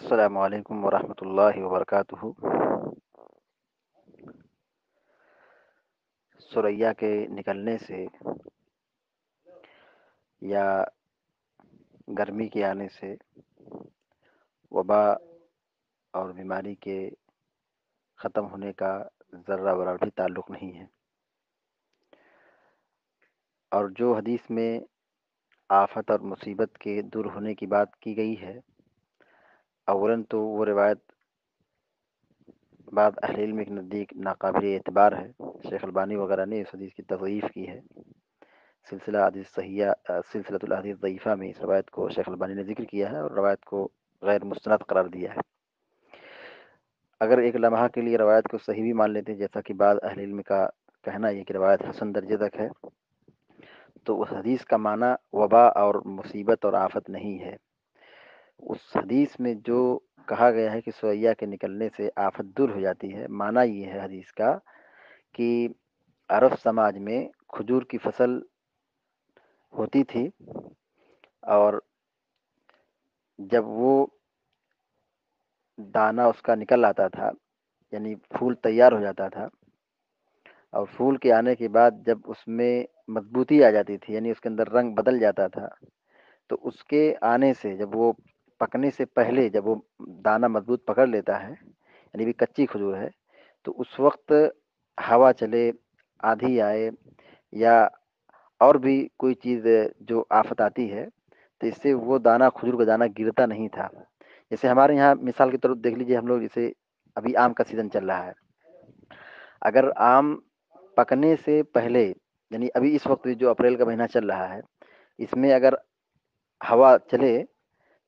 السلام علیکم ورحمۃ اللہ وبرکاتہ۔ ثریا کے نکلنے سے یا گرمی کے آنے سے وبا اور بیماری کے ختم ہونے کا ذرہ برابر بھی تعلق نہیں ہے، اور جو حدیث میں آفت اور مصیبت کے دور ہونے کی بات کی گئی ہے، اولاً تو وہ روایت بعض اہل علم کے نزدیک ناقابل اعتبار ہے۔ شیخ البانی وغیرہ نے اس حدیث کی تضعیف کی ہے۔ سلسلہ حدیث صحیحہ سلسلۃ الاحادیث ضعیفہ میں اس روایت کو شیخ البانی نے ذکر کیا ہے اور روایت کو غیر مستند قرار دیا ہے۔ اگر ایک لمحہ کے لیے روایت کو صحیح بھی مان لیتے ہیں، جیسا کہ بعض اہل علم کا کہنا ہے کہ روایت حسن درجے تک ہے، تو اس حدیث کا معنی وبا اور مصیبت اور آفت نہیں ہے۔ اس حدیث میں جو کہا گیا ہے کہ ثریا کے نکلنے سے آفت دور ہو جاتی ہے، معنی یہ ہے حدیث کا کہ عرب سماج میں کھجور کی فصل ہوتی تھی، اور جب وہ دانہ اس کا نکل آتا تھا، یعنی پھول تیار ہو جاتا تھا، اور پھول کے آنے کے بعد جب اس میں مضبوطی آ جاتی تھی، یعنی اس کے اندر رنگ بدل جاتا تھا، تو اس کے آنے سے جب وہ پکنے سے پہلے جب وہ دانہ مضبوط پکڑ لیتا ہے، یعنی بھی کچی کھجور ہے، تو اس وقت ہوا چلے، آدھی آئے، یا اور بھی کوئی چیز جو آفت آتی ہے، تو اس سے وہ دانہ کھجور کا دانہ گرتا نہیں تھا۔ جیسے ہمارے یہاں مثال کے طور پر دیکھ لیجیے، ہم لوگ جیسے ابھی آم کا سیزن چل رہا ہے، اگر آم پکنے سے پہلے، یعنی ابھی اس وقت جو اپریل کا مہینہ چل رہا ہے، اس میں اگر ہوا چلے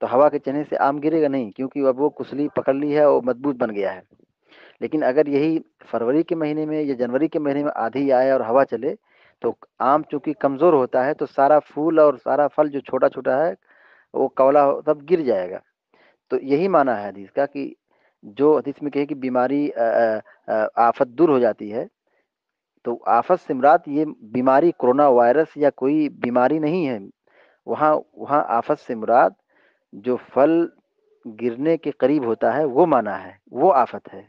تو ہوا کے چلنے سے آم گرے گا نہیں، کیونکہ اب وہ کسلی پکڑ لی ہے اور مضبوط بن گیا ہے۔ لیکن اگر یہی فروری کے مہینے میں یا جنوری کے مہینے میں آدھی آئے اور ہوا چلے، تو آم چونکہ کمزور ہوتا ہے، تو سارا پھول اور سارا پھل جو چھوٹا چھوٹا ہے وہ کولا سب گر جائے گا۔ تو یہی معنی ہے حدیث کا کہ جو حدیث میں کہے کہ بیماری آفت دور ہو جاتی ہے، تو آفت سے مراد یہ بیماری کرونا وائرس یا کوئی بیماری نہیں ہے، وہاں آفت سے مراد جو پھل گرنے کے قریب ہوتا ہے وہ معنی ہے، وہ آفت ہے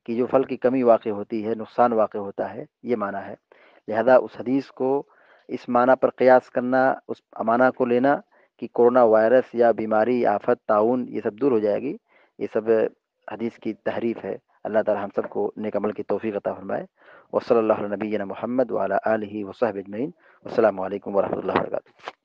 کہ جو پھل کی کمی واقع ہوتی ہے، نقصان واقع ہوتا ہے، یہ معنی ہے۔ لہذا اس حدیث کو اس معنی پر قیاس کرنا، اس معنی کو لینا کہ کرونا وائرس یا بیماری، آفت، طاعون یہ سب دور ہو جائے گی، یہ سب حدیث کی تحریف ہے۔ اللہ تعالی ہم سب کو نیک عمل کی توفیق عطا فرمائے۔ وصلی اللہ علی نبینا محمد وعلی آلہ وصحبہ اجمعین۔ السلام علیکم ورحمۃ اللہ وبرکاتہ۔